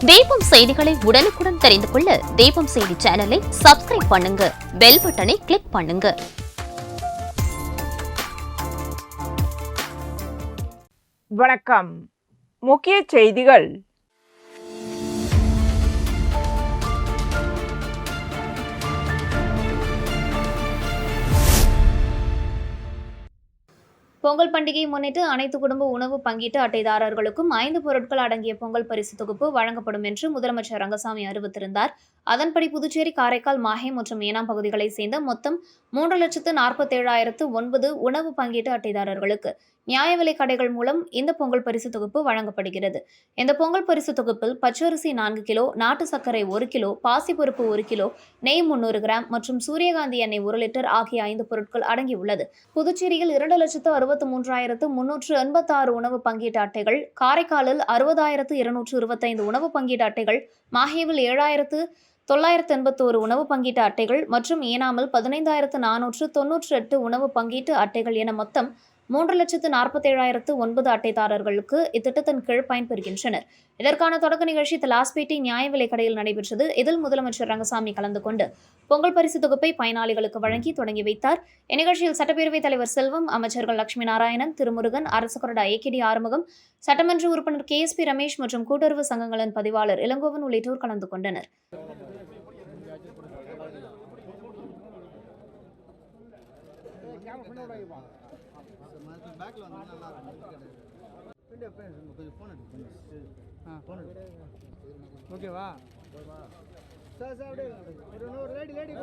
தீபம் செய்திகளை உடனுக்குடன் தெரிந்து கொள்ள தீபம் செய்தி சேனலை சப்ஸ்கிரைப் பண்ணுங்க, பெல் பட்டனை கிளிக் பண்ணுங்க. வணக்கம். முக்கிய செய்திகள். பொங்கல் பண்டிகையை முன்னிட்டு அனைத்து குடும்ப உணவு பங்கீட்டு அட்டைதாரர்களுக்கும் 5 பொருட்கள் அடங்கிய பொங்கல் பரிசு தொகுப்பு வழங்கப்படும் என்று முதலமைச்சர் ரங்கசாமி அறிவித்திருந்தார். அதன்படி புதுச்சேரி, காரைக்கால், மாஹே மற்றும் ஏனாம் பகுதிகளைச் சேர்ந்த மொத்தம் 3,47,009 உணவு பங்கீட்டு அட்டைதாரர்களுக்கு நியாய விலைக் கடைகள் மூலம் இந்த பொங்கல் பரிசு தொகுப்பு வழங்கப்படுகிறது. இந்த பொங்கல் பரிசு தொகுப்பில் பச்சரிசி 4 கிலோ, நாட்டு சர்க்கரை 1 கிலோ, பாசிப்பருப்பு 1 கிலோ, நெய் 300 கிராம் மற்றும் சூரியகாந்தி எண்ணெய் 1 லிட்டர் ஆகிய 5 பொருட்கள் அடங்கியுள்ளது. புதுச்சேரியில் 2,63,386 உணவு பங்கீட்டு அட்டைகள், காரைக்காலில் 60,225 உணவு பங்கீட்டு அட்டைகள், மாஹேவில் 7,981 உணவு பங்கீட்டு அட்டைகள் மற்றும் ஏனாமில் 15,498 உணவு பங்கீட்டு அட்டைகள் என மொத்தம் 3,47,009 அட்டைதாரர்களுக்கு இத்திட்டத்தின் கீழ் பயன்பெறுகின்றனர். இதற்கான தொடக்க நிகழ்ச்சி தலாஸ்பேட்டை நியாய விலைக் கடையில் நடைபெற்றது. இதில் முதலமைச்சர் ரங்கசாமி கலந்து கொண்டு பொங்கல் பரிசு தொகுப்பை பயனாளிகளுக்கு வழங்கி தொடங்கி வைத்தார். இந்நிகழ்ச்சியில் சட்டப்பேரவைத் தலைவர் செல்வம், அமைச்சர்கள் லட்சுமி நாராயணன், திருமுருகன், அரசு கொறடா ஏகேடி ஆறுமுகம், சட்டமன்ற உறுப்பினர் KSP ரமேஷ் மற்றும் கூட்டுறவு சங்கங்களின் பதிவாளர் இளங்கோவன் உள்ளிட்டோர் கலந்து கொண்டனர். ஓகேவா சார்? சார் அப்படியே ஒரு லேடி கொடுங்க.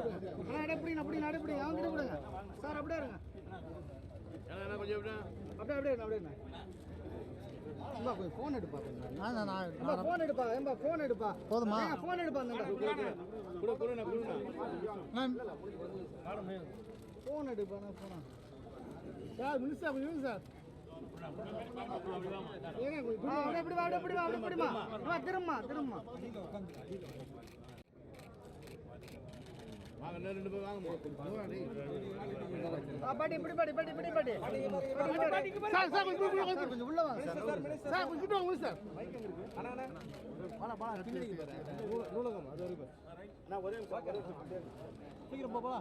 அப்படியே அவங்க கொடுங்க சார். அப்படியே இருங்க. அப்படியே கொஞ்சம் ஃபோன் எடுப்பா. ஃபோன் எடுப்பா. ஏம்பா ஃபோன் எடுப்பா. போதுமா? ஃபோன் எடுப்பா. ஃபோன் எடுப்பா. சார் மினிஸ்டர் இருங்க சார். திரும்ப பாட்டி இப்படி பாட்டி கொஞ்சம் உள்ள வாங்க சார். கொஞ்சம் வாங்க சார். நூலகம் அது வரைக்கும் நான் ஒரே சீக்கிரம் போப்பா.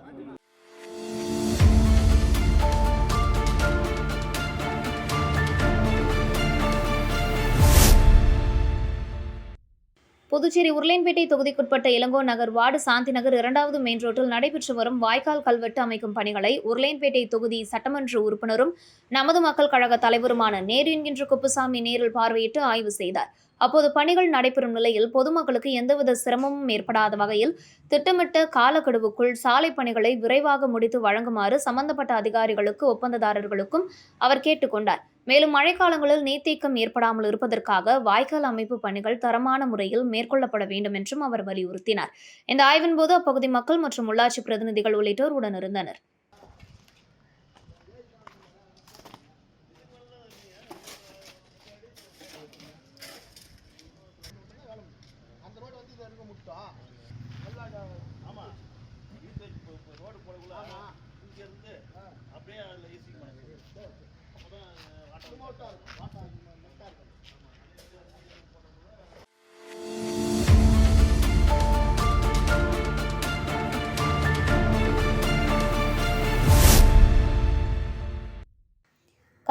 புதுச்சேரி உருளையன்பேட்டை தொகுதிக்குட்பட்ட இளங்கோ நகர் வார்டு சாந்தி நகர் 2வது மெயின் ரோட்டில் நடைபெற்று வரும் வாய்க்கால் கல்வெட்டு அமைக்கும் பணிகளை உருளையன்பேட்டை தொகுதி சட்டமன்ற உறுப்பினரும் நமது மக்கள் கழக தலைவருமான நேரு என்கின்ற குப்புசாமி நேரில் பார்வையிட்டு ஆய்வு செய்தார். அப்போது பணிகள் நடைபெறும் நிலையில் பொதுமக்களுக்கு எந்தவித சிரமமும் ஏற்படாத வகையில் திட்டமிட்ட காலக்கெடுவுக்குள் சாலை பணிகளை விரைவாக முடித்து வழங்குமாறு சம்பந்தப்பட்ட அதிகாரிகளுக்கு, ஒப்பந்ததாரர்களுக்கும் அவர் கேட்டுக்கொண்டார். மேலும் மழைக்காலங்களில் நீர்த்தேக்கம் ஏற்படாமல் இருப்பதற்காக வாய்க்கால் அமைப்பு பணிகள் தரமான முறையில் மேற்கொள்ளப்பட வேண்டும் என்றும் அவர் வலியுறுத்தினார். இந்த ஆய்வின் போது அப்பகுதி மக்கள் மற்றும் உள்ளாட்சி பிரதிநிதிகள் உள்ளிட்டோர் உடனிருந்தனர்.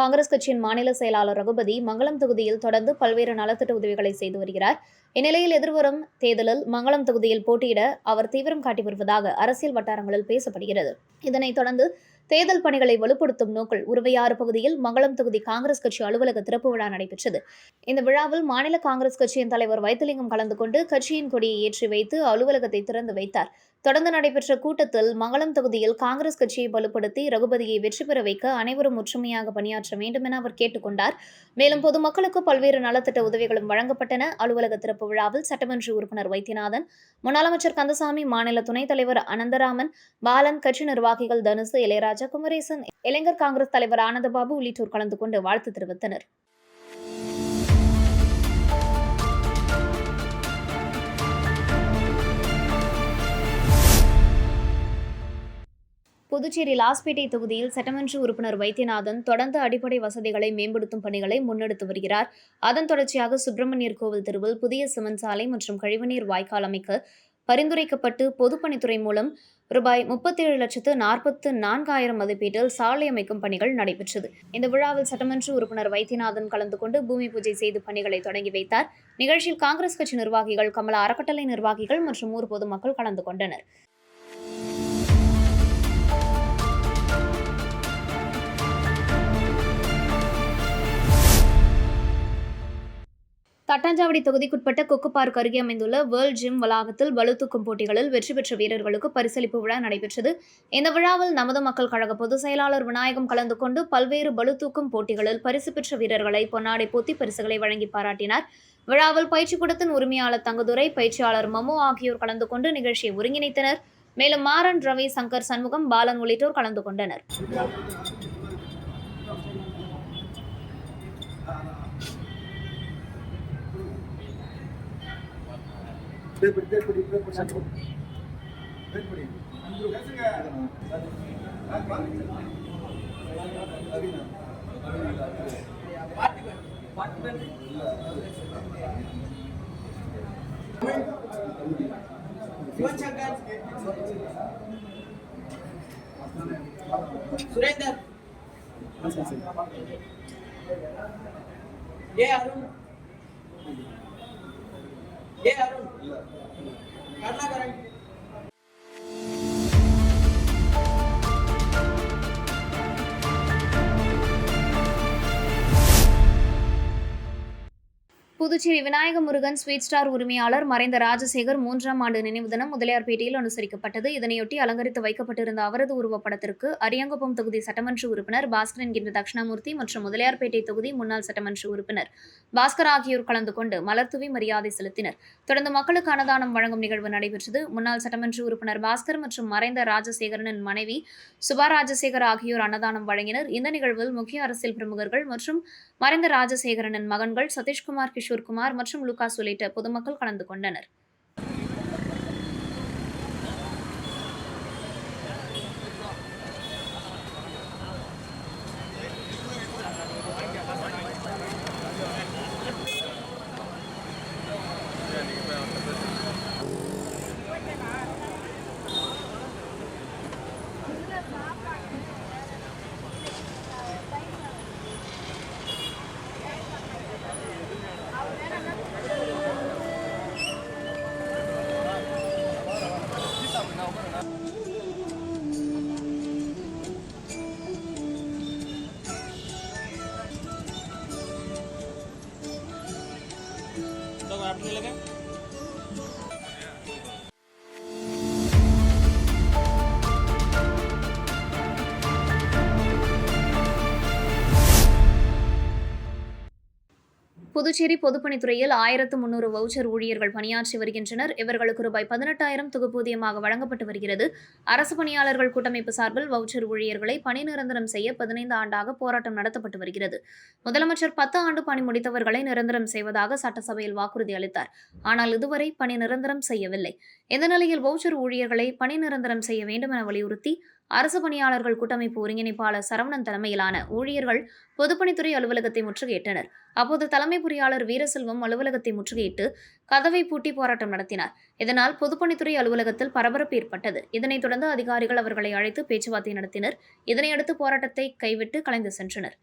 காங்கிரஸ் கட்சியின் மாநில செயலாளர் ரகுபதி மங்களம் தொகுதியில் தொடர்ந்து பல்வேறு நலத்திட்ட உதவிகளை செய்து வருகிறார். இந்நிலையில் எதிர்வரும் தேர்தலில் மங்களம் தொகுதியில் போட்டியிட அவர் தீவிரம் காட்டி வருவதாக அரசியல் வட்டாரங்களில் பேசப்படுகிறது. இதனைத் தொடர்ந்து தேர்தல் பணிகளை வலுப்படுத்தும் நோக்கில் உருவையாறு பகுதியில் மங்களம் தொகுதி காங்கிரஸ் கட்சி அலுவலக திறப்பு விழா நடைபெற்றது. இந்த விழாவில் மாநில காங்கிரஸ் கட்சியின் தலைவர் வைத்திலிங்கம் கலந்து கொண்டு கட்சியின் கொடியை ஏற்றி வைத்து அலுவலகத்தை திறந்து வைத்தார். தொடர்ந்து நடைபெற்ற கூட்டத்தில் மங்களம் தொகுதியில் காங்கிரஸ் கட்சியை வலுப்படுத்தி ரகுபதியை வெற்றி பெற வைக்க அனைவரும் ஒற்றுமையாக பணியாற்ற வேண்டும் என அவர் கேட்டுக்கொண்டார். மேலும் பொதுமக்களுக்கு பல்வேறு நலத்திட்ட உதவிகளும் வழங்கப்பட்டன. அலுவலக திறப்பு விழாவில் சட்டமன்ற உறுப்பினர் வைத்தியநாதன், முன்னாள் அமைச்சர் கந்தசாமி, மாநில துணைத் தலைவர் அனந்தராமன், பாலன், கட்சி நிர்வாகிகள் தனுசு, இளையராஜா, குமரேசன், இளைஞர் காங்கிரஸ் தலைவர் ஆனந்தபாபு உள்ளிட்டோர் கலந்து கொண்டு வாழ்த்து தெரிவித்தனர். புதுச்சேரி லாஸ்பேட்டை தொகுதியில் சட்டமன்ற உறுப்பினர் வைத்தியநாதன் தொடர்ந்து அடிப்படை வசதிகளை மேம்படுத்தும் பணிகளை முன்னெடுத்து வருகிறார். அதன் தொடர்ச்சியாக சுப்பிரமணியர் கோவில் தெருவில் புதிய சிமெண்ட் சாலை மற்றும் கழிவுநீர் வாய்க்கால் அமைக்க பரிந்துரைக்கப்பட்டு பொதுப்பணித்துறை மூலம் ரூபாய் 37,44,000 மதிப்பீட்டில் சாலை அமைக்கும் பணிகள் நடைபெற்றது. இந்த விழாவில் சட்டமன்ற உறுப்பினர் வைத்தியநாதன் கலந்து கொண்டு பூமி பூஜை செய்து பணிகளை தொடங்கி வைத்தார். நிகழ்ச்சியில் காங்கிரஸ் கட்சி நிர்வாகிகள், கமலா அறக்கட்டளை நிர்வாகிகள் மற்றும் ஊர் பொதுமக்கள் கலந்து கொண்டனர். தட்டாஞ்சாவடி தொகுதிக்குட்பட்ட கொக்கு பார்க் அருகே அமைந்துள்ள வேர்ல்ட் ஜிம் வளாகத்தில் பளுதூக்கும் போட்டிகளில் வெற்றி பெற்ற வீரர்களுக்கு பரிசளிப்பு விழா நடைபெற்றது. இந்த விழாவில் நமது மக்கள் கழக பொதுச் செயலாளர் விநாயகம் கலந்து கொண்டு பல்வேறு பளுதூக்கும் போட்டிகளில் பரிசு பெற்ற வீரர்களை பொன்னாடை போத்தி பரிசுகளை வழங்கி பாராட்டினார். விழாவில் பயிற்சிக்கூடத்தின் உரிமையாளர் தங்கதுரை, பயிற்சியாளர் மமு ஆகியோர் கலந்து கொண்டு நிகழ்ச்சியை ஒருங்கிணைத்தனர். மேலும் மாறன், ரவி, சங்கர், சண்முகம், பாலன் உள்ளிட்டோர் கலந்து கொண்டனர். सुरेंद्र ये अरुण करना करें புதுச்சேரி விநாயக முருகன் ஸ்வீட் ஸ்டார் உரிமையாளர் மறைந்த ராஜசேகர் 3ஆம் ஆண்டு நினைவு தினம் முதலியார்பேட்டையில் அனுசரிக்கப்பட்டது. இதனையொட்டி அலங்கரித்து வைக்கப்பட்டிருந்த அவரது உருவப்படத்திற்கு அரியாங்குப்பம் தொகுதி சட்டமன்ற உறுப்பினர் பாஸ்கர் என்கின்ற தட்சிணாமூர்த்தி மற்றும் முதலியார்பேட்டை தொகுதி முன்னாள் சட்டமன்ற உறுப்பினர் பாஸ்கர் ஆகியோர் கலந்து கொண்டு மலர்தூவி மரியாதை செலுத்தினர். தொடர்ந்து மக்களுக்கு அன்னதானம் வழங்கும் நிகழ்வு நடைபெற்றது. முன்னாள் சட்டமன்ற உறுப்பினர் பாஸ்கர் மற்றும் மறைந்த ராஜசேகரனின் மனைவி சுபா ராஜசேகர் ஆகியோர் அன்னதானம் வழங்கினர். இந்த நிகழ்வில் முக்கிய அரசியல் பிரமுகர்கள் மற்றும் மறைந்த ராஜசேகரனின் மகன்கள் சதீஷ்குமார், கிஷோர்குமார் மற்றும் லுகாஸ் உள்ளிட்ட பொதுமக்கள் கலந்து கொண்டனர். புதுச்சேரி பொதுப்பணித்துறையில் 1300 வவுச்சர் ஊழியர்கள் பணியாற்றி வருகின்றனர். இவர்களுக்கு ரூபாய் 18,000 தொகுப்பூதியமாக வழங்கப்பட்டு வருகிறது. அரசு பணியாளர்கள் கூட்டமைப்பு சார்பில் வவுச்சர் ஊழியர்களை பணி நிரந்தரம் செய்ய 15 ஆண்டாக போராட்டம் நடத்தப்பட்டு வருகிறது. முதலமைச்சர் 10 ஆண்டு பணி முடித்தவர்களை நிரந்தரம் செய்வதாக சட்டசபையில் வாக்குறுதி அளித்தார். ஆனால் இதுவரை பணி நிரந்தரம் செய்யவில்லை. இந்த நிலையில் வவுச்சர் ஊழியர்களை பணி நிரந்தரம் செய்ய வேண்டும் என வலியுறுத்தி அரசு பணியாளர்கள் கூட்டமைப்பு ஒருங்கிணைப்பாளர் சரவணன் தலைமையிலான ஊழியர்கள் பொதுப்பணித்துறை அலுவலகத்தை முற்றுகையிட்டனர். அப்போது தலைமை பொறியாளர் வீரசெல்வம் அலுவலகத்தை முற்றுகையிட்டு கதவை பூட்டி போராட்டம் நடத்தினார். இதனால் பொதுப்பணித்துறை அலுவலகத்தில் பரபரப்பு ஏற்பட்டது. இதனைத் தொடர்ந்து அதிகாரிகள் அவர்களை அழைத்து பேச்சுவார்த்தை நடத்தினர். இதனையடுத்து போராட்டத்தை கைவிட்டு கலைந்து சென்றனர்.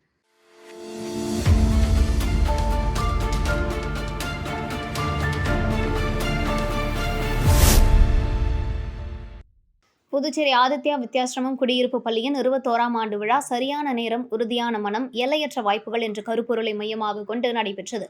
புதுச்சேரி ஆதித்யா வித்யாசிரமம் குடியிருப்பு பள்ளியின் 21ஆம் ஆண்டு விழா சரியான நேரம், உறுதியான மனம், எல்லையற்ற வாய்ப்புகள் என்ற கருப்பொருளை மையமாக கொண்டு நடைபெற்றது.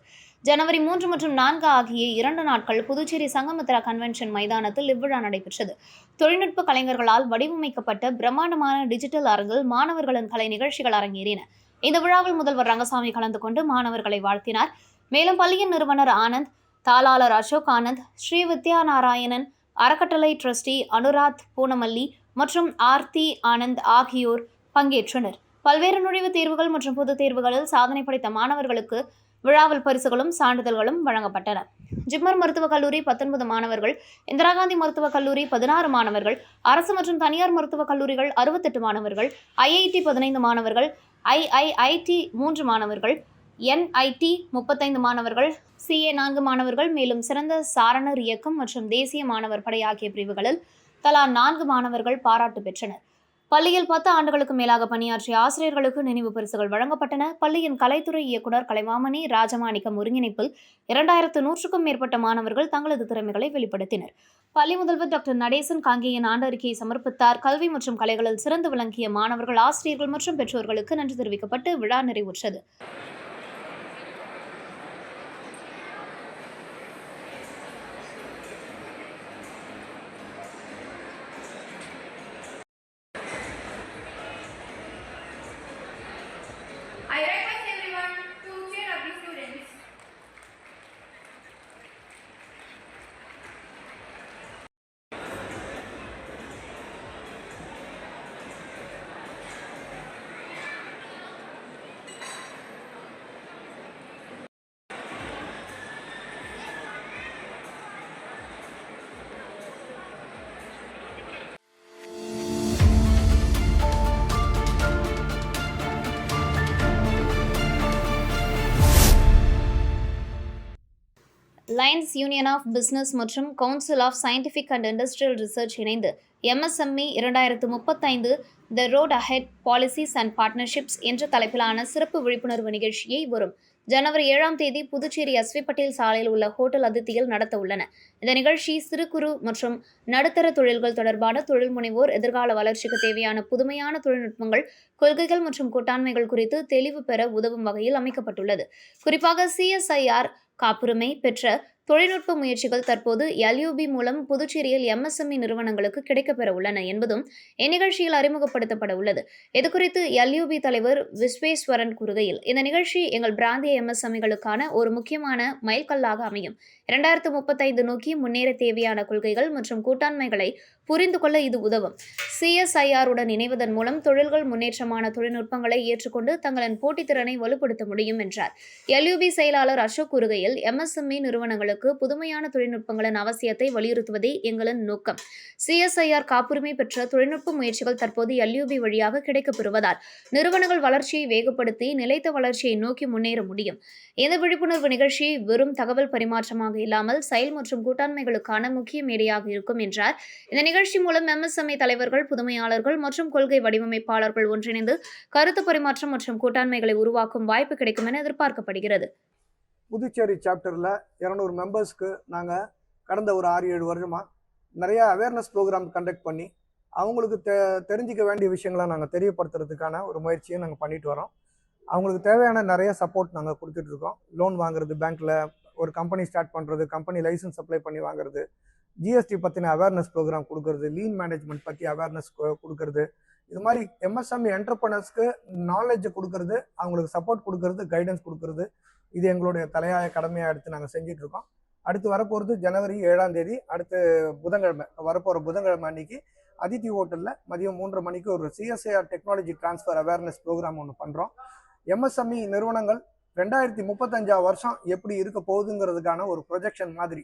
ஜனவரி 3 மற்றும் 4 ஆகிய 2 நாட்கள் புதுச்சேரி சங்கமித்ரா கன்வென்ஷன் மைதானத்தில் இவ்விழா நடைபெற்றது. தொழில்நுட்ப கலைஞர்களால் வடிவமைக்கப்பட்ட பிரம்மாண்டமான டிஜிட்டல் அரங்கில் மாணவர்களின் கலை நிகழ்ச்சிகள் அரங்கேறின. இந்த விழாவில் முதல்வர் ரங்கசாமி கலந்து கொண்டு மாணவர்களை வாழ்த்தினார். மேலும் பள்ளியின் நிறுவனர் ஆனந்த், தாளாளர் அசோக் ஆனந்த், ஸ்ரீ வித்யா நாராயணன் அறக்கட்டளை டிரஸ்டி அனுராத் பூனமல்லி மற்றும் ஆர்த்தி ஆனந்த் ஆகியோர் பங்கேற்றனர். பல்வேறு நுழைவுத் தேர்வுகள் மற்றும் பொதுத் தேர்வுகளில் சாதனை படைத்த மாணவர்களுக்கு விழாவில் பரிசுகளும் சான்றிதழ்களும் வழங்கப்பட்டன. ஜிப்மர் மருத்துவக் கல்லூரி 19 மாணவர்கள், இந்திரா காந்தி மருத்துவக் கல்லூரி 16 மாணவர்கள், அரசு மற்றும் தனியார் மருத்துவக் கல்லூரிகள் 68 மாணவர்கள், ஐஐடி 15 மாணவர்கள், ஐஐஐடி 3 மாணவர்கள், என்ஐடி 35 மாணவர்கள், சிஏ 4 மாணவர்கள், மேலும் சிறந்த சாரணர் இயக்கம் மற்றும் தேசிய மாணவர் படை ஆகிய பிரிவுகளில் தலா 4 மாணவர்கள் பாராட்டு பெற்றனர். பள்ளியில் 10 ஆண்டுகளுக்கு மேலாக பணியாற்றிய ஆசிரியர்களுக்கு நினைவு பரிசுகள் வழங்கப்பட்டன. பள்ளியின் கலைத்துறை இயக்குநர் கலைமாமணி ராஜமாணிக்கம் ஒருங்கிணைப்பில் 2100க்கும் மேற்பட்ட மாணவர்கள் தங்களது திறமைகளை வெளிப்படுத்தினர். பள்ளி முதல்வர் டாக்டர் நடேசன் காங்கேயன் ஆண்டு அறிக்கையை சமர்ப்பித்தார். கல்வி மற்றும் கலைகளில் சிறந்து விளங்கிய மாணவர்கள், ஆசிரியர்கள் மற்றும் பெற்றோர்களுக்கு நன்றி தெரிவிக்கப்பட்டு விழா நிறைவுற்றது. I request everyone to cheer up the students. Lions union of business மற்றும் council of scientific and industrial research இணைந்து MSME 2035 the road ahead policies and partnerships என்ற தலைப்பிலான சிறப்பு விழிப்புணர்வு நிகழ்ச்சியை வரும் ஜனவரி 7ஆம் தேதி புதுச்சேரி SV பட்டேல் சாலையில் உள்ள ஹோட்டல் அதித்தியில் நடத்த உள்ளன. இந்த நிகழ்ச்சி சிறு குறு மற்றும் நடுத்தர தொழில்கள் தொடர்பான தொழில் முனைவோர் எதிர்கால வளர்ச்சிக்கு தேவையான புதுமையான தொழில்நுட்பங்கள், கொள்கைகள் மற்றும் கூட்டாண்மைகள் குறித்து தெளிவு பெற உதவும் வகையில் அமைக்கப்பட்டுள்ளது. குறிப்பாக CSIR காப்புரிமை பெற்ற தொழில்நுட்ப முயற்சிகள் தற்போது LUB மூலம் புதுச்சேரியில் MSME நிறுவனங்களுக்கு கிடைக்கப்பெற உள்ளன என்பதும் இந்நிகழ்ச்சியில் அறிமுகப்படுத்தப்பட உள்ளது. இதுகுறித்து LUB தலைவர் விஸ்வேஸ்வரன் கூறுகையில், இந்த நிகழ்ச்சி எங்கள் பிராந்திய MSMEகளுக்கான ஒரு முக்கியமான மைல்கல்லாக அமையும். 2035 நோக்கி முன்னேற தேவையான கொள்கைகள் மற்றும் கூட்டாண்மைகளை புரிந்து கொள்ள இது உதவும். CSIR உடன் இணைவதன் மூலம் தொழில்கள் முன்னேற்றமான தொழில்நுட்பங்களை ஏற்றுக்கொண்டு தங்களின் போட்டித்திறனை வலுப்படுத்த முடியும் என்றார். LUB செயலாளர் அசோக் கூறுகையில், MSME நிறுவனங்களுக்கு புதுமையான தொழில்நுட்பங்களின் அவசியத்தை வலியுறுத்துவதே எங்களின் நோக்கம். CSIR காப்புரிமை பெற்ற தொழில்நுட்ப முயற்சிகள் தற்போது LUB வழியாக கிடைக்கப்பெறுவதால் நிறுவனங்கள் வளர்ச்சியை வேகப்படுத்தி நிலைத்த வளர்ச்சியை நோக்கி முன்னேற முடியும். இந்த விழிப்புணர்வு நிகழ்ச்சி வெறும் தகவல் பரிமாற்றமாக இல்லாமல் செயல் மற்றும் கூட்டாண்மைகளுக்கான முக்கிய மேடையாக இருக்கும் என்றார். இந்த நிகழ்ச்சி மூலம் MSME தலைவர்கள், புதுமையாளர்கள் மற்றும் கொள்கை வடிவமைப்பாளர்கள் ஒன்றிணைந்து கருத்து பரிமாற்றம் மற்றும் கூட்டாண்மைகளை உருவாக்கும் வாய்ப்பு கிடைக்கும் என எதிர்பார்க்கப்படுகிறது. புதுச்சேரி சாப்டரில் 200 மெம்பர்ஸ்க்கு நாங்கள் கடந்த ஒரு 6-7 வருஷமாக நிறையா அவேர்னஸ் ப்ரோக்ராம் கண்டக்ட் பண்ணி அவங்களுக்கு தெரிஞ்சிக்க வேண்டிய விஷயங்களை நாங்கள் தெரியப்படுத்துறதுக்கான ஒரு முயற்சியை நாங்கள் பண்ணிட்டு வரோம். அவங்களுக்கு தேவையான நிறைய சப்போர்ட் நாங்கள் கொடுத்துட்ருக்கோம். லோன் வாங்குறது, பேங்க்கில் ஒரு கம்பெனி ஸ்டார்ட் பண்ணுறது, கம்பெனி லைசன்ஸ் அப்ளை பண்ணி வாங்குறது, GST பற்றின அவேர்னஸ் ப்ரோக்ராம் கொடுக்கறது, லீன் மேனேஜ்மெண்ட் பற்றி அவேர்னஸ் கொடுக்கறது, இது மாதிரி MSME என்டர்பிரனர்ஸ்க்கு நாலேஜை கொடுக்கறது, அவங்களுக்கு சப்போர்ட் கொடுக்கறது, கைடன்ஸ் கொடுக்கறது, இது எங்களுடைய தலையாய கடமையாக எடுத்து நாங்கள் செஞ்சிட்ருக்கோம். அடுத்து வரப்போகிறது ஜனவரி 7ஆம் தேதி, அடுத்து வரப்போகிற புதன்கிழமை அன்னைக்கு அதித்தி ஹோட்டலில் மதியம் 3:30 மணிக்கு ஒரு CSIR technology transfer awareness programme ஒன்று பண்ணுறோம். MSME நிறுவனங்கள் 2035 வருஷம் எப்படி இருக்க போகுதுங்கிறதுக்கான ஒரு ப்ரொஜெக்ஷன் மாதிரி,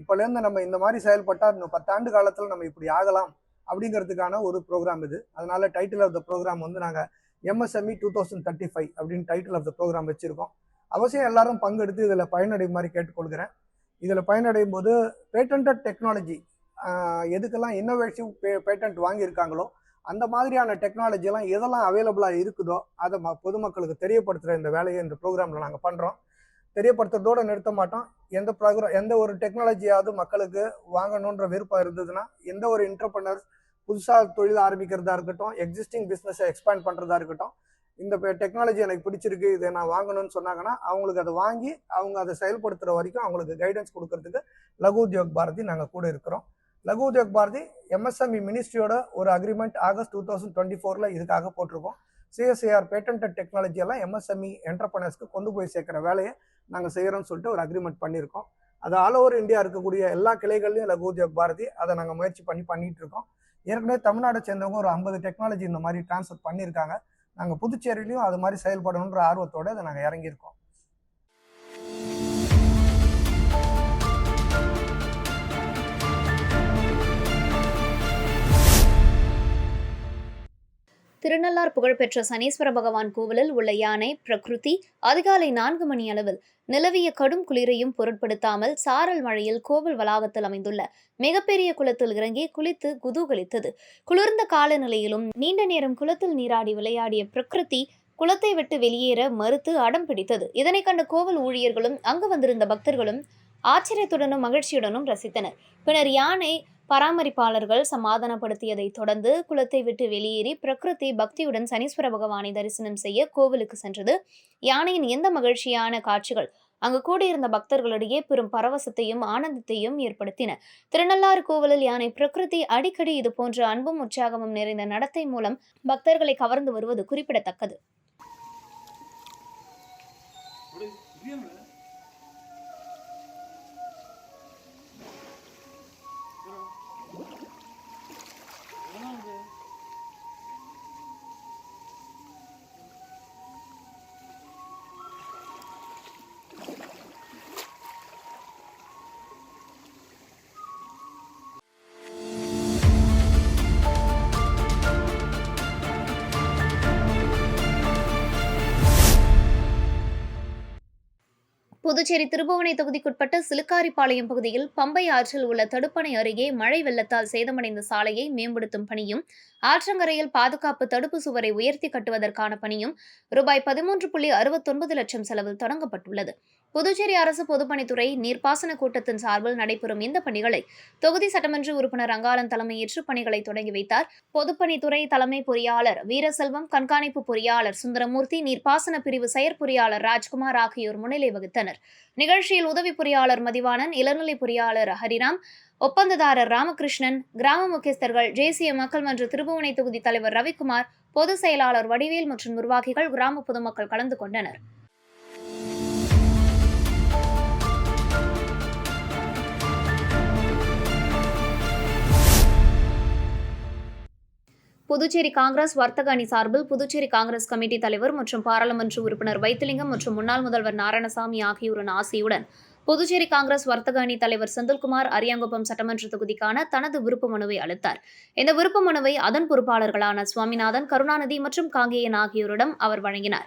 இப்போலேருந்து நம்ம இந்த மாதிரி செயல்பட்டால் இன்னும் 10 ஆண்டு காலத்தில் நம்ம இப்படி ஆகலாம் அப்படிங்கிறதுக்கான ஒரு ப்ரோக்ராம் இது. அதனால டைட்டில் ஆஃப் த ப்ரோக்ராம் வந்து நாங்கள் MSME 2035 அப்படின்னு டைட்டில் ஆஃப் த ப்ரோக்ராம் வச்சுருக்கோம். அவசியம் எல்லாரும் பங்கெடுத்து இதில் பயனடையும் மாதிரி கேட்டுக்கொள்கிறேன். இதில் பயனடையும் போது பேட்டன்ட் டெக்னாலஜி எதுக்கெல்லாம் இன்னோவேட்டிவ் பேட்டன்ட் வாங்கியிருக்காங்களோ அந்த மாதிரியான டெக்னாலஜியெல்லாம் எதெல்லாம் அவைலபிளாக இருக்குதோ அதை பொதுமக்களுக்கு தெரியப்படுத்துகிற இந்த வேலையை இந்த ப்ரோக்ராமில் நாங்கள் பண்ணுறோம். தெரியப்படுத்துறதோடு நிறுத்த மாட்டோம். எந்த ஒரு டெக்னாலஜியாவது மக்களுக்கு வாங்கணுன்ற விருப்பம் இருந்ததுன்னா, எந்த ஒரு என்டர்பிரனர்ஸ் புதுசாக தொழில் ஆரம்பிக்கிறதா இருக்கட்டும், எக்ஸிஸ்டிங் பிஸ்னஸை எக்ஸ்பேண்ட் பண்ணுறதா இருக்கட்டும், இந்த டெக்னாலஜி எனக்கு பிடிச்சிருக்கு, இதை நான் வாங்கணும்னு சொன்னாங்கன்னா அவங்களுக்கு அதை வாங்கி அவங்க அதை செயல்படுத்துகிற வரைக்கும் அவங்களுக்கு கைடன்ஸ் கொடுக்கறதுக்கு லகு உத்யோக் பாரதி நாங்கள் கூட இருக்கிறோம். லகு உத்யோக் பாரதி MSME மினிஸ்ட்ரியோட ஒரு அக்ரிமெண்ட் ஆகஸ்ட் 2024 இதுக்காக போட்டிருக்கோம். CSIR பேட்டன்ட் டெக்னாலஜியெல்லாம் MSME என்டர்பிரனர்ஸ்க்கு கொண்டு போய் சேர்க்குற வேலையை நாங்கள் செய்கிறோம்னு சொல்லிட்டு ஒரு அக்ரிமெண்ட் பண்ணியிருக்கோம். அது ஆல் ஓவர் இந்தியா இருக்கக்கூடிய எல்லா கிளைகள்லையும் லகு உத்யோக் பாரதி அதை நாங்கள் முயற்சி பண்ணிட்டு இருக்கோம். ஏற்கனவே தமிழ்நாடை சேர்ந்தவங்க ஒரு 50 டெக்னாலஜி இந்த மாதிரி டிரான்ஸ்ஃபர் பண்ணியிருக்காங்க. நாங்கள் புதுச்சேரியிலையும் அது மாதிரி செயல்படணுன்ற ஆர்வத்தோடு அதை நாங்கள் இறங்கியிருக்கோம். திருநள்ளார் புகழ்பெற்ற சனீஸ்வர பகவான் கோவிலில் உள்ள யானை பிரகிருதி அதிகாலை 4 மணி அளவில் நிலவிய கடும் குளிரையும் பொருட்படுத்தாமல் சாரல் மழையில் கோவில் வளாகத்தில் அமைந்துள்ள மிகப்பெரிய குளத்தில் இறங்கி குளித்து குதூகலித்தது. குளிர்ந்த காலநிலையிலும் நீண்ட நேரம் குளத்தில் நீராடி விளையாடிய பிரகிருதி குளத்தை விட்டு வெளியேற மறுத்து அடம் பிடித்தது. இதனை கண்ட கோவில் ஊழியர்களும் அங்கு வந்திருந்த பக்தர்களும் ஆச்சரியத்துடனும் மகிழ்ச்சியுடனும் ரசித்தனர். பின்னர் யானை பராமரிப்பாளர்கள் சமாதானப்படுத்தியதை தொடர்ந்து குளத்தை விட்டு வெளியேறி பிரகிருதி பக்தியுடன் சனீஸ்வர பகவானை தரிசனம் செய்ய கோவிலுக்கு சென்றது. யானையின் எந்த மகிழ்ச்சியான காட்சிகள் அங்கு கூடியிருந்த பக்தர்களிடையே பெரும் பரவசத்தையும் ஆனந்தத்தையும் ஏற்படுத்தின. திருநள்ளாறு கோவிலில் யானை பிரகிருதி அடிக்கடி இதுபோன்ற அன்பும் உற்சாகமும் நிறைந்த நடத்தை மூலம் பக்தர்களை கவர்ந்து வருவது குறிப்பிடத்தக்கது. புதுச்சேரி திருபுவனை தொகுதிக்குட்பட்ட சிலுக்காரிப்பாளையம் பகுதியில் பம்பை ஆற்றில் உள்ள தடுப்பணை அருகே மழை வெள்ளத்தால் சேதமடைந்த சாலையை மேம்படுத்தும் பணியும் ஆற்றங்கரையில் பாதுகாப்பு தடுப்பு சுவரை உயர்த்தி கட்டுவதற்கான பணியும் ரூபாய் 13.69 லட்சம் செலவில் தொடங்கப்பட்டுள்ளது. புதுச்சேரி அரசு பொதுப்பணித்துறை நீர்ப்பாசன கூட்டத்தின் சார்பில் நடைபெறும் இந்த பணிகளை தொகுதி சட்டமன்ற உறுப்பினர் ரங்காளன் தலைமையேற்று பணிகளை தொடங்கி வைத்தார். பொதுப்பணித்துறை தலைமை பொறியாளர் வீரசெல்வம், கண்காணிப்பு பொறியாளர் சுந்தரமூர்த்தி, நீர்ப்பாசன பிரிவு செயற்பொறியாளர் ராஜ்குமார் ஆகியோர் முன்னிலை வகித்தனர். நிகழ்ச்சியில் உதவி பொறியாளர் மதிவாணன், இளநிலை பொறியாளர் ஹரிராம், ஒப்பந்ததாரர் ராமகிருஷ்ணன், கிராம முக்கியஸ்தர்கள், ஜேசிய மக்கள் மன்ற திருபுவனை தொகுதி தலைவர் ரவிக்குமார், பொதுச் செயலாளர் வடிவேல் மற்றும் நிர்வாகிகள், கிராம பொதுமக்கள் கலந்து கொண்டனர். புதுச்சேரி காங்கிரஸ் வர்த்தக அணி சார்பில் புதுச்சேரி காங்கிரஸ் கமிட்டி தலைவர் மற்றும் பாராளுமன்ற உறுப்பினர் வைத்திலிங்கம் மற்றும் முன்னாள் முதல்வர் நாராயணசாமி ஆகியோரின் ஆசையுடன் புதுச்சேரி காங்கிரஸ் வர்த்தக அணி தலைவர் செந்தில்குமார் அரியாங்குப்பம் சட்டமன்ற தொகுதிக்கான தனது விருப்ப மனுவை அளித்தார். இந்த விருப்ப மனுவை அதன் பொறுப்பாளர்களான சுவாமிநாதன், கருணாநிதி மற்றும் காங்கேயன் ஆகியோரிடம் அவர் வழங்கினார்.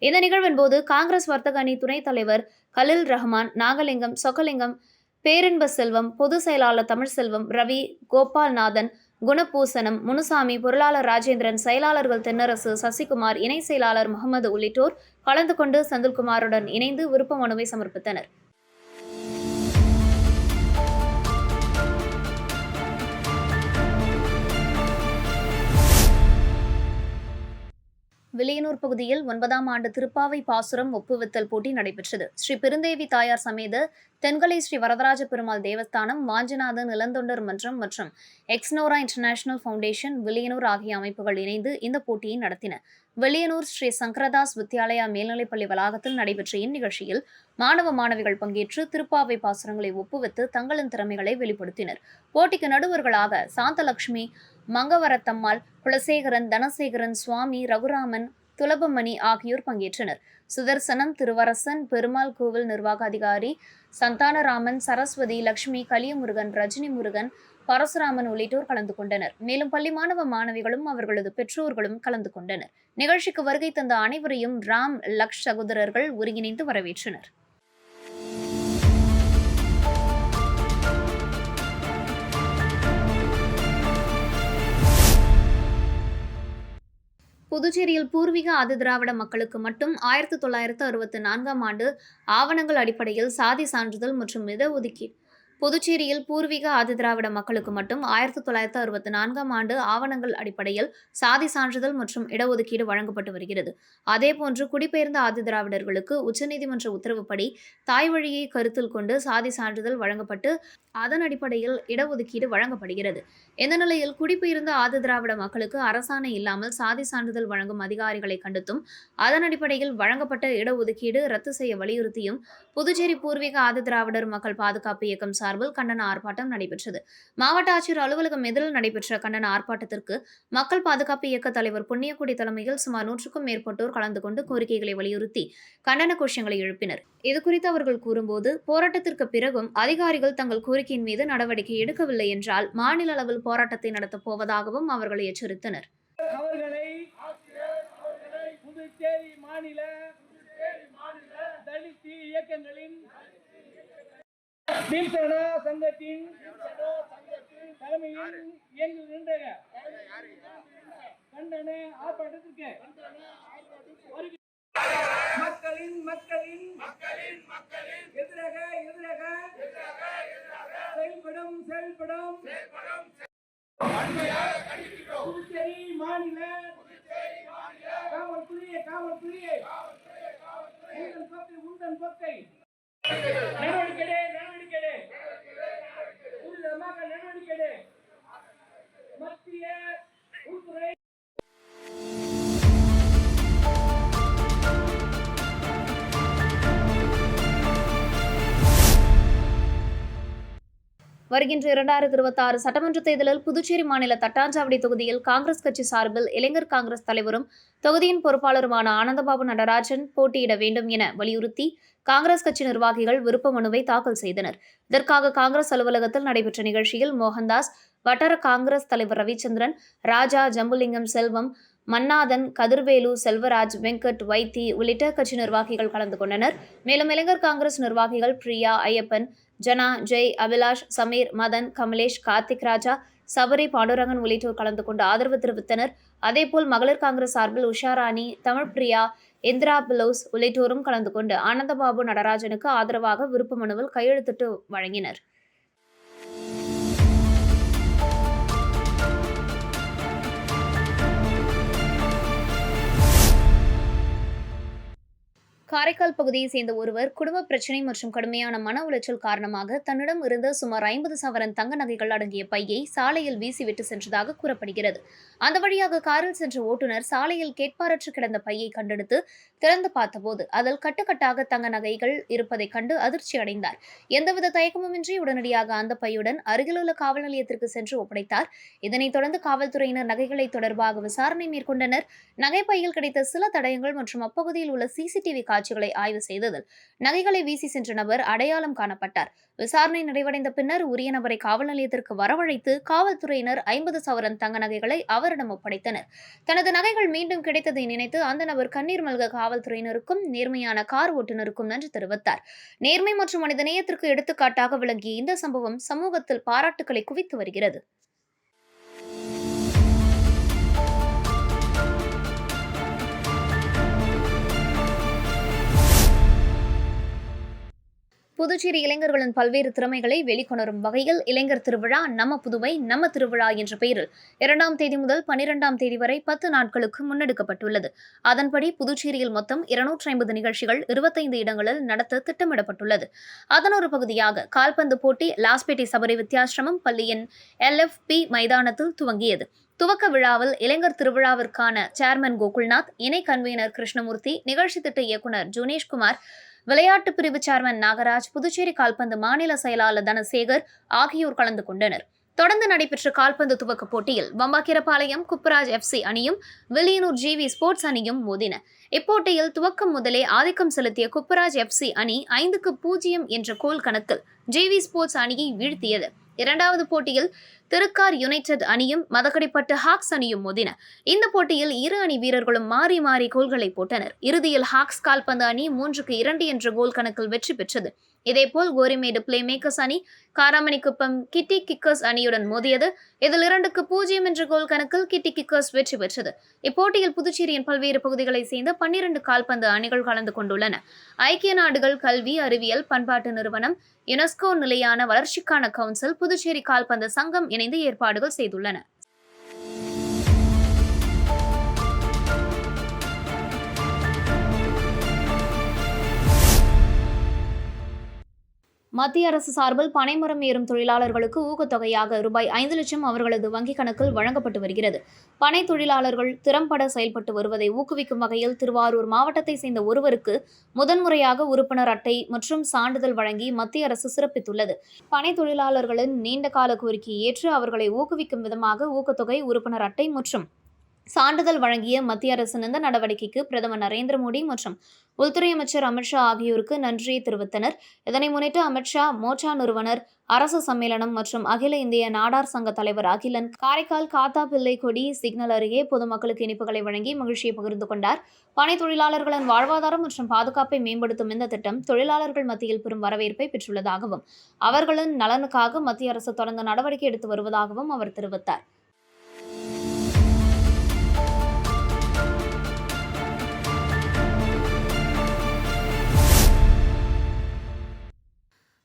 இந்த நிகழ்வின் போது காங்கிரஸ் வர்த்தக அணி துணைத் தலைவர் கலில் ரஹ்மான், நாகலிங்கம், சொக்கலிங்கம், பேரின்ப செல்வம், பொதுச் செயலாளர் தமிழ்செல்வம், ரவி, கோபால்நாதன், குணபூசணம், முனுசாமி, பொருளாளர் ராஜேந்திரன், செயலாளர்கள் தென்னரசு, சசிகுமார், இணை செயலாளர் முகமது உள்ளிட்டோர் கலந்து கொண்டு செந்தில்குமாருடன் இணைந்து விருப்ப மனுவை சமர்ப்பித்தனர். வில்லியனூர் பகுதியில் 9ஆம் ஆண்டு திருப்பாவை பாசுரம் ஒப்புவித்தல் போட்டி நடைபெற்றது. ஸ்ரீ பெருந்தேவி தாயார் சமேத தென்கலை ஸ்ரீ வரதராஜ பெருமாள் தேவஸ்தானம், வாஞ்சிநாதன் இளந்தொண்டர் மன்றம் மற்றும் எக்ஸ்னோரா இன்டர்நேஷனல் ஃபவுண்டேஷன் வில்லியனூர் ஆகிய அமைப்புகள் இணைந்து இந்த போட்டியை நடத்தின. வில்லியனூர் ஸ்ரீ சங்கரதாஸ் வித்யாலயா மேல்நிலைப்பள்ளி வளாகத்தில் நடைபெற்ற இந்நிகழ்ச்சியில் மாணவ மாணவிகள் பங்கேற்று திருப்பாவை பாசுரங்களை ஒப்புவித்து தங்களின் திறமைகளை வெளிப்படுத்தினர். போட்டிக்கு நடுவர்களாக சாந்தலட்சுமி, மங்கவரத்தம்மாள், குலசேகரன், தனசேகரன், சுவாமி, ரகுராமன், துலபமணி ஆகியோர் பங்கேற்றனர். சுதர்சனம், திருவரசன், பெருமாள் கோவில் நிர்வாக அதிகாரி சந்தானராமன், சரஸ்வதி, லட்சுமி, கலியமுருகன், ரஜினி முருகன், பரசுராமன் உள்ளிட்டோர் கலந்து கொண்டனர். மேலும் பள்ளி மாணவ மாணவிகளும் அவர்களது பெற்றோர்களும் கலந்து கொண்டனர். நிகழ்ச்சிக்கு வருகை தந்த அனைவரையும் ராம் லக்ஷ் சகோதரர்கள் ஒருங்கிணைந்து வரவேற்றனர். புதுச்சேரியில் பூர்வீக ஆதிதிராவிட மக்களுக்கு மட்டும் 1964ஆம் ஆண்டு ஆவணங்கள் அடிப்படையில் சாதி சான்றிதழ் மற்றும் இடஒதுக்கீடு. புதுச்சேரியில் பூர்வீக ஆதிதிராவிட மக்களுக்கு மட்டும் 1964ஆம் ஆண்டு ஆவணங்கள் அடிப்படையில் சாதி சான்றிதழ் மற்றும் இடஒதுக்கீடு வழங்கப்பட்டு வருகிறது. அதேபோன்று குடிபெயர்ந்த ஆதிதிராவிடர்களுக்கு உச்சநீதிமன்ற உத்தரவுப்படி தாய் வழியை கருத்தில் கொண்டு சாதி சான்றிதழ் வழங்கப்பட்டு அதன் அடிப்படையில் இடஒதுக்கீடு வழங்கப்படுகிறது. இந்த நிலையில் குடிபெயர்ந்த ஆதிதிராவிட மக்களுக்கு அரசாணை இல்லாமல் சாதி சான்றிதழ் வழங்கும் அதிகாரிகளை கண்டித்தும் அதன் அடிப்படையில் வழங்கப்பட்ட இடஒதுக்கீடு ரத்து செய்ய வலியுறுத்தியும் புதுச்சேரி பூர்வீக ஆதிதிராவிடர் மக்கள் பாதுகாப்பு இயக்கம் சார்பில் கண்டன ஆர்ப்பாட்டம் நடைபெற்றது. மாவட்ட ஆட்சியர் அலுவலகம் எதிரில் நடைபெற்ற கண்டன ஆர்ப்பாட்டத்திற்கு மக்கள் பாதுகாப்பு இயக்க தலைவர் புண்ணியக்குடி தலைமையில் சுமார் 100க்கும் மேற்பட்டோர் கலந்து கொண்டு கோரிக்கைகளை வலியுறுத்தி கண்டன கோஷங்களை எழுப்பினர். இதுகுறித்து அவர்கள் கூறும்போது, போராட்டத்திற்கு பிறகும் அதிகாரிகள் தங்கள் கோரிக்கையின் மீது நடவடிக்கை எடுக்கவில்லை என்றால் மாநில அளவில் போராட்டத்தை நடத்தப் போவதாகவும் அவர்கள் எச்சரித்தனர். புதுச்சேரி மாநில தலித் இயக்கங்களின் பீம்சேனா சங்கத்தின் தலைமையில் இயங்குகின்ற கண்டன ஆர்ப்பாட்டத்திற்கு மக்களின் எதிராக செயல்படும் புதுச்சேரி மாநில காவல்துறையை உந்தன் பக்கை நடவடிக்கை துரிதமாக நடவடிக்கை மத்திய உள்துறை வருகின்ற 2026 சட்டமன்ற தேர்தலில் புதுச்சேரி மாநில தட்டாஞ்சாவடி தொகுதியில் காங்கிரஸ் கட்சி சார்பில் இளைஞர் காங்கிரஸ் தலைவரும் தொகுதியின் பொறுப்பாளருமான ஆனந்தபாபு நடராஜன் போட்டியிட வேண்டும் என வலியுறுத்தி காங்கிரஸ் கட்சி நிர்வாகிகள் விருப்ப மனுவை தாக்கல் செய்தனர். இதற்காக காங்கிரஸ் அலுவலகத்தில் நடைபெற்ற நிகழ்ச்சியில் மோகன்தாஸ், வட்டார காங்கிரஸ் தலைவர் ரவிச்சந்திரன், ராஜா, ஜம்புலிங்கம், செல்வம், மன்னாதன், கதிர்வேலு, செல்வராஜ், வெங்கட், வைத்தி உள்ளிட்ட கட்சி நிர்வாகிகள் கலந்து கொண்டனர். மேலும் இளைஞர் காங்கிரஸ் நிர்வாகிகள் பிரியா, ஐயப்பன், ஜனா, ஜெய், அபிலாஷ், சமீர், மதன், கமலேஷ், கார்த்திக் ராஜா, சபரி, பாண்டுரங்கன் உள்ளிட்டோர் கலந்து கொண்டு ஆதரவு தெரிவித்தனர். அதேபோல் மகளிர் காங்கிரஸ் சார்பில் உஷாராணி, தமிழ் பிரியா, இந்திரா பிலோஸ் உள்ளிட்டோரும் கலந்து கொண்டு ஆனந்தபாபு நடராஜனுக்கு ஆதரவாக விருப்ப மனுவில் கையெழுத்திட்டு வழங்கினர். காரைக்கால் பகுதியை சேர்ந்த ஒருவர் குடும்ப பிரச்சினை மற்றும் கடுமையான மன உளைச்சல் காரணமாக தன்னிடம் இருந்த சுமார் 50 சவரன் தங்க நகைகள் அடங்கிய பையை சாலையில் வீசிவிட்டு சென்றதாக கூறப்படுகிறது. அந்த வழியாக காரில் சென்ற ஓட்டுநர் சாலையில் கேட்பாரற்று கிடந்த பையை கண்டெடுத்து திறந்து பார்த்தபோது அதில் கட்டுக்கட்டாக தங்க நகைகள் இருப்பதைக் கண்டு அதிர்ச்சி அடைந்தார். எந்தவித தயக்கமுமின்றி உடனடியாக அந்த பையுடன் அருகிலுள்ள காவல் நிலையத்திற்கு சென்று ஒப்படைத்தார். இதனைத் தொடர்ந்து காவல்துறையினர் நகைகளை தொடர்பாக விசாரணை மேற்கொண்டனர். நகை பையில் கிடைத்த சில தடயங்கள் மற்றும் அப்பகுதியில் உள்ள சிசிடிவி காட்சிகளை ஆய்வு செய்ததில் நகைகளை வீசி சென்ற நபர் அடையாளம் காணப்பட்டார். விசாரணை நிறைவடைந்த பின்னர் உரிய நபரை காவல் நிலையத்திற்கு வரவழைத்து காவல்துறையினர் 50 சவரன் தங்க நகைகளை அவரிடம் ஒப்படைத்தனர். தனது நகைகள் மீண்டும் கிடைத்ததை நினைத்து அந்த நபர் கண்ணீர் மல்க காவல்துறையினருக்கும் நேர்மையான கார் ஓட்டுநருக்கும் நன்றி தெரிவித்தார். நேர்மை மற்றும் மனித நேயத்திற்கு எடுத்துக்காட்டாக விளங்கிய இந்த சம்பவம் சமூகத்தில் பாராட்டுக்களை குவித்து வருகிறது. புதுச்சேரி இளைஞர்களின் பல்வேறு திறமைகளை வெளிக்கொணரும் வகையில் இளைஞர் திருவிழா நம்ம புதுவை நம்ம திருவிழா என்ற பெயரில் 2ஆம் தேதி முதல் 12ஆம் தேதி வரை 10 நாட்களுக்கு முன்னெடுக்கப்பட்டுள்ளது. அதன்படி புதுச்சேரியில் மொத்தம் 250 நிகழ்ச்சிகள் 25 இடங்களில் நடத்த திட்டமிடப்பட்டுள்ளது. அதன் ஒரு பகுதியாக கால்பந்து போட்டி லாஸ்பேட்டை சபரி வித்யாசிரமம் பள்ளியின் LFP மைதானத்தில் துவங்கியது. துவக்க விழாவில் இளைஞர் திருவிழாவிற்கான சேர்மன் கோகுல்நாத், இணை கன்வீனர் கிருஷ்ணமூர்த்தி, நிகழ்ச்சி திட்ட இயக்குநர் ஜுனேஷ்குமார், விளையாட்டு பிரிவு சேர்மன் நாகராஜ், புதுச்சேரி கால்பந்து மாநில செயலாளர் தனசேகர் ஆகியோர் கலந்து கொண்டனர். தொடர்ந்து நடைபெற்ற கால்பந்து துவக்க போட்டியில் வம்பாக்கீரபாளையம் குப்புராஜ் FC அணியும் வில்லியனூர் GV ஸ்போர்ட்ஸ் அணியும் மோதின. இப்போட்டியில் துவக்கம் முதலே ஆதிக்கம் செலுத்திய குப்புராஜ் FC அணி 5-0 என்ற கோல் கணக்கில் GV ஸ்போர்ட்ஸ் அணியை வீழ்த்தியது. இரண்டாவது போட்டியில் திருக்கார் யுனைடெட் அணியும் மதகடிப்பட்டு ஹாக்ஸ் அணியும் மோதின. இந்த போட்டியில் இரு அணி வீரர்களும் மாறி மாறி கோல்களை போட்டனர். இறுதியில் ஹாக்ஸ் கால்பந்து அணி 3-2 என்ற கோல் கணக்கில் வெற்றி பெற்றது. இதேபோல் கோரிமேடு பிளே மேக்கர்ஸ் அணி காராமணிக்குப்பம் கிட்டி கிக்கர்ஸ் அணியுடன் மோதியது. இதில் 2-0 என்ற கோல் கணக்கில் கிட்டி கிக்கர்ஸ் வெற்றி பெற்றது. இப்போட்டியில் புதுச்சேரியின் பல்வேறு பகுதிகளைச் சேர்ந்த 12 கால்பந்து அணிகள் கலந்து கொண்டுள்ளன. ஐக்கிய நாடுகள் கல்வி, அறிவியல், பண்பாட்டு நிறுவனம், யுனெஸ்கோ, நிலையான வளர்ச்சிக்கான கவுன்சில், புதுச்சேரி கால்பந்து சங்கம் இணைந்து ஏற்பாடுகள் செய்துள்ளன. மத்திய அரசு சார்பில் பனைமரம் ஏறும் தொழிலாளர்களுக்கு ஊக்கத்தொகையாக ரூபாய் 5 லட்சம் அவர்களது வங்கிக் கணக்கில் வழங்கப்பட்டு வருகிறது. பனை தொழிலாளர்கள் திறம்பட செயல்பட்டு வருவதை ஊக்குவிக்கும் வகையில் திருவாரூர் மாவட்டத்தை சேர்ந்த ஒருவருக்கு முதன்முறையாக உறுப்பினர் அட்டை மற்றும் சான்றிதழ் வழங்கி மத்திய அரசு சிறப்பித்துள்ளது. பனை தொழிலாளர்களின் நீண்டகால கோரிக்கையை ஏற்று அவர்களை ஊக்குவிக்கும் விதமாக ஊக்கத்தொகை, உறுப்பினர் அட்டை மற்றும் சான்றிதழ் வழங்கிய மத்திய அரசின் இந்த நடவடிக்கைக்கு பிரதமர் நரேந்திர மோடி மற்றும் உள்துறை அமைச்சர் அமித்ஷா ஆகியோருக்கு நன்றியை தெரிவித்தனர். இதனை முன்னிட்டு அமித்ஷா, மோர்ச்சா நிறுவனர், அரசு சம்மேளனம் மற்றும் அகில இந்திய நாடார் சங்க தலைவர் அகிலன் காரைக்கால் காத்தா பிள்ளை கொடி சிக்னல் அருகே பொதுமக்களுக்கு இனிப்புகளை வழங்கி மகிழ்ச்சியை பகிர்ந்து கொண்டார். பணி தொழிலாளர்களின் வாழ்வாதாரம் மற்றும் பாதுகாப்பை மேம்படுத்தும் இந்த திட்டம் தொழிலாளர்கள் மத்தியில் பெரும் வரவேற்பை பெற்றுள்ளதாகவும் அவர்களின் நலனுக்காக மத்திய அரசு தொடர்ந்து நடவடிக்கை எடுத்து வருவதாகவும் அவர் தெரிவித்தார்.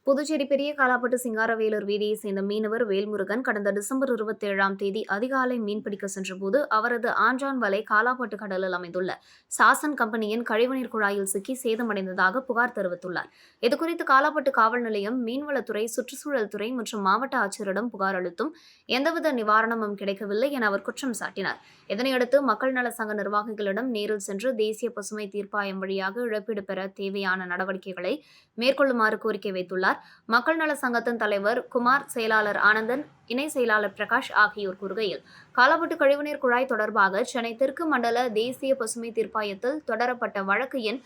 புதுச்சேரி பெரிய காலாப்பட்டு சிங்காரவேலூர் வீதியை சேர்ந்த மீனவர் வேல்முருகன் கடந்த டிசம்பர் 27ஆம் தேதி அதிகாலை மீன்பிடிக்க சென்றபோது அவரது ஆஞ்சான் வலை காலாப்பட்டு கடலில் அமைந்துள்ள சாசன் கம்பெனியின் கழிவுநீர் குழாயில் சிக்கி சேதமடைந்ததாக புகார் தெரிவித்துள்ளார். இதுகுறித்து காலாப்பட்டு காவல் நிலையம், மீன்வளத்துறை, சுற்றுச்சூழல் துறை மற்றும் மாவட்ட ஆட்சியரிடம் புகார் அளித்தும் எந்தவித நிவாரணமும் கிடைக்கவில்லை என அவர் குற்றம் சாட்டினார். இதனையடுத்து மக்கள் நல சங்க நிர்வாகிகளிடம் நேரில் சென்று தேசிய பசுமை தீர்ப்பாயம் வழியாக இழப்பீடு பெற தேவையான நடவடிக்கைகளை மேற்கொள்ளுமாறு கோரிக்கை வைத்துள்ளார். மக்கள் நல சங்கத்தின் தலைவர் குமார், செயலாளர் ஆனந்தன், இணை செயலாளர் பிரகாஷ் ஆகியோர் கூறுகையில், காலாப்பட்டு கழிவுநீர் குழாய் தொடர்பாக சென்னை தெற்கு மண்டல தேசிய பசுமை தீர்ப்பாயத்தில் தொடரப்பட்ட வழக்கு எண்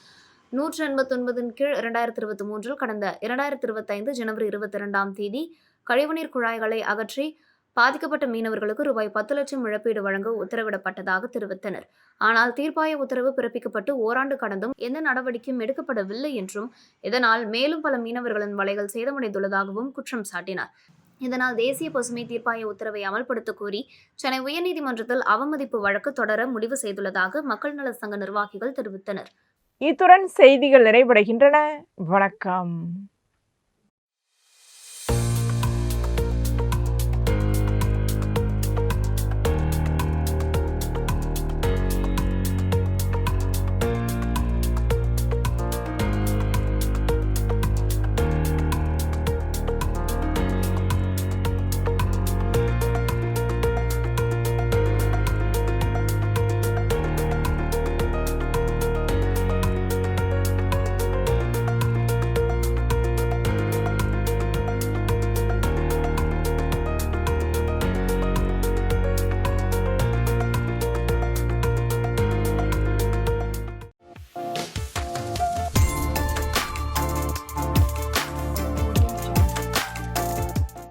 189 கீழ் 2023 கடந்த 2025 ஜனவரி 22ஆம் தேதி கழிவுநீர் குழாய்களை அகற்றி பாதிக்கப்பட்ட மீனவர்களுக்கு ரூபாய் 10 லட்சம் இழப்பீடு வழங்க உத்தரவிடப்பட்டதாக தெரிவித்தனர். ஆனால் தீர்ப்பாய உத்தரவு பிறப்பிக்கப்பட்டு ஓராண்டு கடந்தும் எந்த நடவடிக்கையும் எடுக்கப்படவில்லை என்றும் இதனால் மேலும் பல மீனவர்களின் வலைகள் சேதமடைந்துள்ளதாகவும் குற்றம் சாட்டினார். இதனால் தேசிய பசுமை தீர்ப்பாய உத்தரவை அமல்படுத்த கோரி சென்னை உயர்நீதிமன்றத்தில் அவமதிப்பு வழக்கு தொடர முடிவு செய்துள்ளதாக மக்கள் நல சங்க நிர்வாகிகள் தெரிவித்தனர். இத்துடன் செய்திகள் நிறைவடைகின்றன. வணக்கம்.